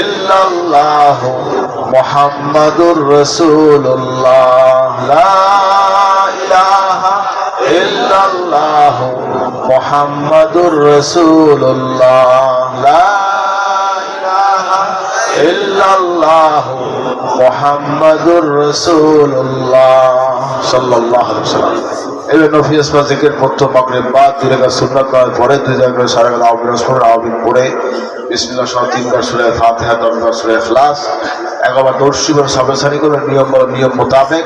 ইল্লাল্লাহু মুহাম্মাদুর রাসূলুল্লাহ লা ইলাহা ইল্লাল্লাহু মুহাম্মাদুর রাসূলুল্লাহ লা ইলাহা ইল্লাল্লাহু মুহাম্মাদুর রাসূলুল্লাহ সাল্লাল্লাহু আলাইহি ওয়াসাল্লাম। এবার নফিয়াস বা জিকির প্রথম মাগরিব বাদ দুই রাকাত সুন্নাত করার পরে দুই জায়গায় সারা বেলা আউবিন পড়ে বিসমিল্লাহ সহ 3 বার সূরা ফাতিহা 10 বার সূরা ইখলাস 11 বার দরুদ বার সাবধানী করবেন নিয়ম মোতাবেক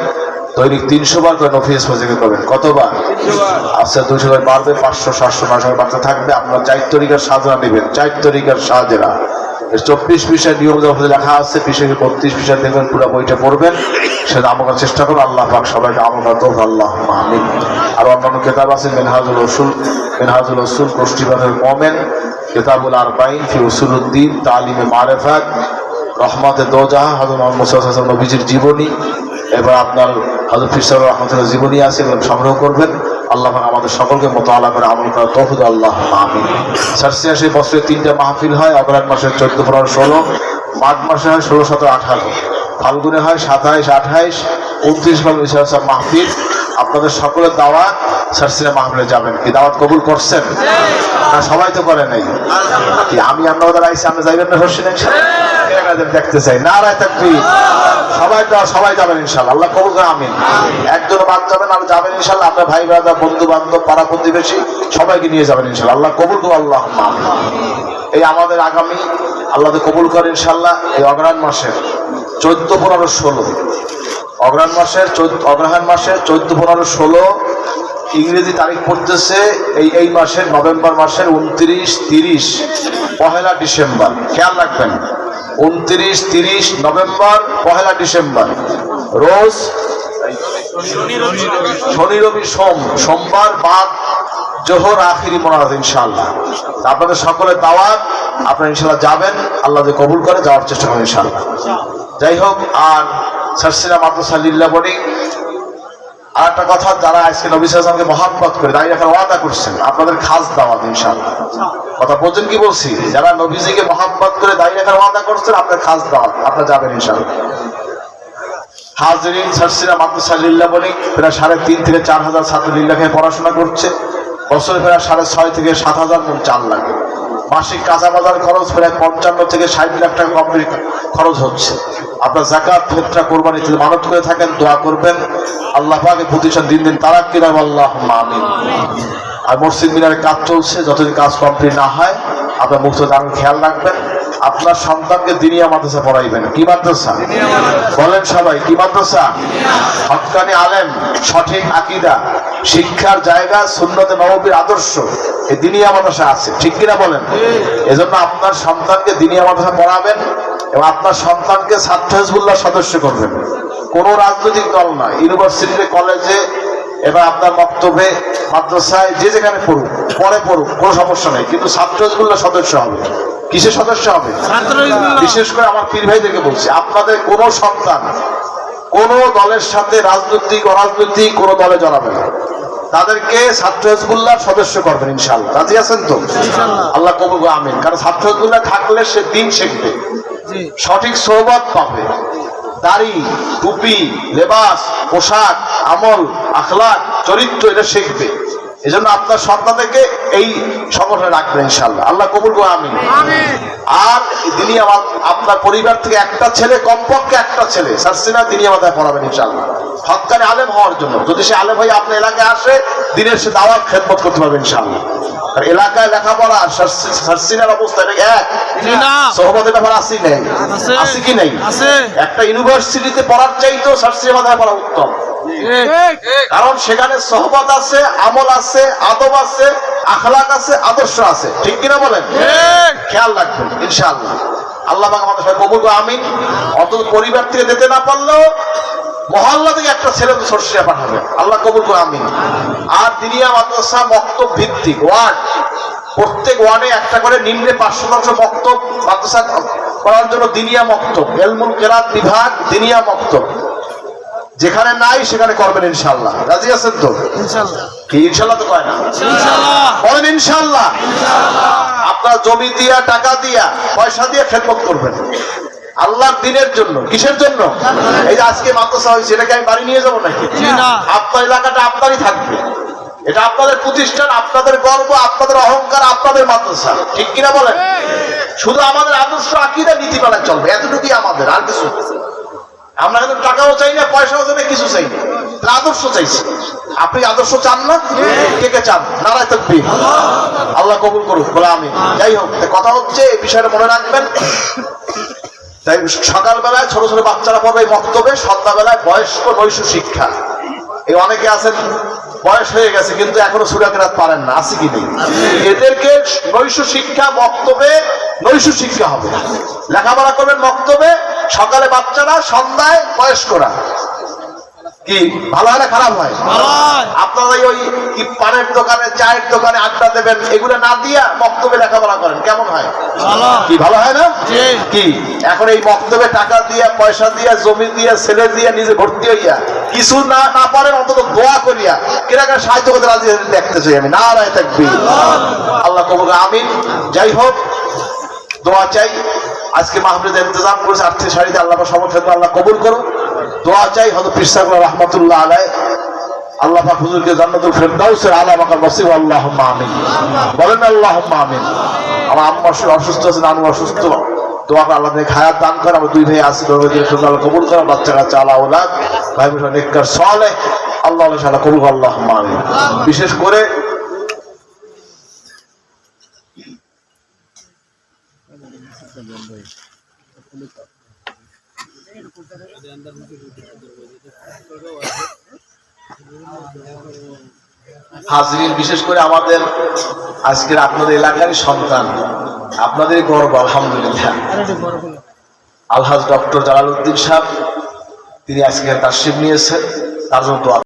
দৈনিক 300 বার করে নফিয়াস বা জিকির করবেন। কতবার? 300 বার। আচ্ছা 200 বার বাড়বে 500 700 900 বাড়তে থাকবে। আপনার 4 তরিকার সাজরা নেবেন, 4 তরিকার সাজরা 24 পৃষ্ঠায় নিয়ম লেখা আছে, 32 পৃষ্ঠায় দেখবেন পুরো বইটা পড়বেন, সেটা আমল করার চেষ্টা করুন। আল্লাহ পাক সবাইকে আমল করার তৌফিক আল্লাহুম্মা আমিন। আর অন্যান্য কিতাব আছে মিনহাজুল উসুল কোষ্ঠীবাদের মোমেন, কিতাবুল আরবাইন ফি উসুলুদ্দিন, তালিমে মারিফাত, রহমতে দোজাহা হযরত মুহাম্মদ সাল্লাল্লাহু আলাইহি ওয়াসাল্লাম নবীজির জীবনী, এবার আপনার হযরত পীর সাহেব রাহমাতুল্লাহ জীবনী আছে, এগুলো সংগ্রহ করবেন। আল্লাহ আমাদের সকলকে মুতাআলা করে আমল করার তৌফিক আল্লাহুম্মা আমিন। সারসিয়াশি বছরে 3টা মাহফিল হয়, অগ্রহায়ণ মাসে 14, 15, 16, মাঘ মাসে হয় 16, 17, 18, ফাল্গুনে হয় 27, 28, 29 ফাল্গুন মাহফিল। আপনাদের সকলের দাওয়াত সারসিয়া মাহফিলে যাবেন। কি দাওয়াত কবুল করছেন? না সবাই তো করে নাই। কি আমি আপনাদের আইসি আপনি যাইবেন না? দেখতে চাই নারায়ে তাকবীর। সবাই যাবেন ইনশাআল্লাহ। আল্লাহ কবুল করে আমিন। একজন বাদ যাবেন আর যাবেন ইনশাআল্লাহ। আপনার ভাই ব্রাদার বন্ধু বান্ধব পাড়া প্রতিবেশী সবাইকে নিয়ে যাবেন ইনশাআল্লাহ। আল্লাহ কবুল করুন আল্লাহুম্মা আমিন। এই আমাদের আগামী আল্লাহ কবুল করে ইনশাআল্লাহ এই অগ্রহায়ণ মাসের 14, 15, 16 অগ্রহায়ণ মাসের 14, 15, 16 ইংরেজি তারিখ পড়তেছে এই মাসের নভেম্বর মাসের 29, 30, 1 ডিসেম্বর। খেয়াল রাখবেন 29, 30 নভেম্বর, 1 ডিসেম্বর রোজ শনি রবি সোমবার বাদ জোহর আখিরি মোনাজাত ইনশাআল্লাহ। আপনাদের সকলের দাওয়াত, আপনারা ইনশাআল্লাহ যাবেন। আল্লাহ যে কবুল করে যাওয়ার চেষ্টা করেন ইনশাআল্লাহ। যাই হোক, আর সারসিনা মাদ্রাসা লিল্লাহ বোর্ডিং আর একটা কথা, যারা আজকে নবী সাল্লাল্লাহু আলাইহি ওয়াসাল্লামকে মহব্বত করে দাঁড়িয়ে রাখার ওয়াদা করছেন, আপনাদের খাস দাওয়াত ইনশাআল্লাহ। কথা বলছেন কি বলছি? যারা নবীজিকে মহব্বত করে দাঁড়িয়ে রাখার ওয়াদা করছেন, আপনাদের খাস দাওয়াত, আপনারা যাবেন ইনশাআল্লাহ। হাজিরিন, সারসিনা মাদ্রাসা লিল্লাহ বোর্ডিং প্রায় 3.5 থেকে 4 হাজার ছাত্র লিল্লাহকে পড়াশোনা করছে। বছরে প্রায় 6.5 থেকে 7 হাজার মন চাল লাগে। মাসিক কাঁচা বাজার খরচ প্রায় 55 থেকে 60 লাখ টাকা কমপ্লিট খরচ হচ্ছে। আপনার যাকাত ফিতরা কোরবানি যদি মানত করে থাকেন, দোয়া করবেন আল্লাহ পাকের প্রতিষ্ঠান দিন তারাক্কি দাও আল্লাহুম্মা আমিন। আর মসজিদ মিনারে কাজ চলছে, যতদিন কাজ কমপ্লিট না হয় আপনার মুক্ত দান খেয়াল রাখবেন। আপনার সন্তানকে দিনিয়া মাদ্রাসা পড়াইবেন। কি মাদ্রাসা বলেন সবাই? কি মাদ্রাসা? হক্কানি আলেম, সঠিক আকীদা, শিক্ষার জায়গা, সুন্নতে নববীর আদর্শ এই দিনিয়া মাদ্রাসা আছে, ঠিক কিনা বলেন? এজন্য আপনার সন্তানকে দিনিয়া মাদ্রাসা পড়াবেন এবং আপনার সন্তানকে ছাত্র হিজবুল্লাহ সদস্য করবেন। কোনো রাজনৈতিক দল না, ইউনিভার্সিটিতে, কলেজে, এবার আপনার বক্তব্যে, মাদ্রাসায় যে যেখানে পড়ুক, কোনো সমস্যা নেই, কিন্তু ছাত্র হিজবুল্লাহ সদস্য হবে। কিসের সদস্য হবে? বিশেষ করে আমার পীর ভাইদেরকে বলছি, আপনাদের কোনো সন্তান কোনো দলের সাথে রাজনৈতিক অরাজনৈতিক কোনো দলে জড়াবে না, তাদেরকে ছাত্র হিজবুল্লাহ সদস্য করবেন ইনশাআল্লাহ। রাজি আছেন তো? আল্লাহ কবুল করুন আমিন। কারণ ছাত্র হিজবুল্লাহ থাকলে সে দিন শিখবে, সঠিক সোহবত পাবে, দাড়ি, টুপি, লেবাস, পোশাক, আমল, আখলাক, চরিত্র এটা শিখবে। এই জন্য আপনার সন্তানকে এই সংগঠনে রাখবেন ইনশাআল্লাহ। আল্লাহ কবুল করুন আমিন। আর দিনই আপনার পরিবার থেকে একটা ছেলে, কমপক্ষে একটা ছেলে সারসিনা দিনই আমাদের পড়াবেন ইনশাআল্লাহ, হক্কানি আলেম হওয়ার জন্য। যদি সে আলেম হয়ে আপনার এলাকায় আসে, দিনের সে দাওয়াত খেদমত করতে পারবে ইনশাআল্লাহ। আর এলাকায় লেখাপড়া সারসিনার অবস্থা এটা এক সোহবতের ব্যাপার আসি নেই, আসি কি নেই? একটা ইউনিভার্সিটিতে পড়ার চাইতো সারসিনা মাদ্রাসায় পড়া উত্তম। কারণ সেখানে সোহবত আছে, আমল আছে, আদব আছে, আখলাক আছে, আদর্শ আছে, ঠিক কিনা বলেন? খেয়াল রাখবেন ইনশাআল্লাহ। আল্লাহ পাক আমাদের সবাই কবুল করুন আমিন। অন্তত পরিবার থেকে দিতে না পারলেও মহল্লা থেকে একটা ছেলে তো সরষিয়া পাঠাবে, আল্লাহ কবুল করুন আমিন। আর দিনিয়া মাদ্রাসা মক্তব ভিত্তিক ওয়ার্ড, প্রত্যেক ওয়ার্ডে একটা করে নিম্নে 500 মক্তব মাদ্রাসা করার জন্য দিনিয়া মক্তব, ইলমুল কিরাত বিভাগ, দিনিয়া মক্তব যেখানে নাই সেখানে করবেন ইনশাআল্লাহ। রাজি আছেন তো? ইনশাআল্লাহ। কি ইনশাআল্লাহ তো কয় না? ইনশাআল্লাহ বলেন ইনশাআল্লাহ। আপনারা জমি দিয়া, টাকা দিয়া, পয়সা দিয়ে খেদমত করবেন আল্লাহর দিনের জন্য। কিসের জন্য? এই যে আজকে মাদ্রাসা হয়েছে, এটাকে আমি বাড়ি নিয়ে যাবো নাকি? আপনার এলাকাটা আপনারই থাকবে, এটা আপনাদের প্রতিষ্ঠান, আপনাদের গর্ব, আপনাদের অহংকার, আপনাদের মাদ্রাসা। ঠিক কিনা বলেন? শুধু আমাদের আদর্শ আকীদা নীতি মানা চলবে, এতটুকুই আমাদের, আর কিছু। আমরা কিন্তু টাকাও চাই না, পয়সাও চাই না, কিছু চাই না, আদর্শ চাইছি। আপনি আদর্শ চান না? কে কে চান? নারায়ে তাকবীর। আল্লাহ কবুল করুক, বলে আমি। যাই হোক, কথা হচ্ছে এই বিষয়টা মনে রাখবেন। তাই সকালবেলায় ছোট ছোট বাচ্চারা পড়বে এই মক্তবে, সন্ধ্যাবেলায় বয়স্ক নৈশ শিক্ষা। এই অনেকে আছেন বয়স হয়ে গেছে কিন্তু এখনো সূরা কেরাত পারেন না, আছে কি নেই? এদেরকে নৈশ শিক্ষা মক্তবে, নৈশ শিক্ষা হবে, লেখাপড়া করবেন মক্তবে, সকালে বাচ্চারা, সন্ধ্যায় বয়স্করা। কি ভালো হয় না খারাপ হয়? আপনারা ওই কি পানের দোকানে, চায়ের দোকানে আড্ডা দেবেন, এগুলো না দিয়া মক্তবে লেখাপড়া করেন, কেমন হয়? কি ভালো হয় না? কি এখন এই মক্তবে টাকা দিয়া, পয়সা দিয়া, জমি দিয়া, ছেলে দিয়া, নিজে ভর্তি হইয়া কিছু না না পারেন, অন্তত দোয়া করিয়া কেনাকার সাহায্য করতে রাজি দেখতে চাই আমি। নারায়ে তাকবীর। আল্লাহ কবুল। আমিন। যাই হোক, দোয়া চাই। আজকে মাহফিলের ইন্তজাম করেছে আর্থিক সারিতে, আল্লাহ সমর্থন আল্লাহ কবুল করুন। দোয়া চাই হযরত পীর সাহেব রাহমাতুল্লাহ আলাইহি, আল্লাহ পাক হুজুরকে জান্নাতুল ফেরদাউসের আলা মাকাম নসিব। আল্লাহুম্মা আমিন। বলেন আল্লাহুম্মা আমিন। আমার আম্মা অসুস্থ আছেন, আমি অসুস্থ, দোয়া করে আল্লাহ তাকে হায়াত দান করে। আমার দুই ভাই আছে, আল্লাহ কবুল করে। বাচ্চা কাচ্চা, আলা আওলাদ, ভাই বোন নেককার সালেহ, আল্লাহ ইনশাআল্লাহ কবুল করুন। আল্লাহুম্মা আমিন। বিশেষ করে হাজরিন, বিশেষ করে আমাদের আজকের আপনাদের এলাকারই সন্তান, আপনাদের গর্ব, আলহামদুলিল্লাহ। আলহাজ ডক্টর জালালউদ্দিন সাহেব, তিনি আজকে তাশরিফ নিয়েছেন, তার জন্য দোয়া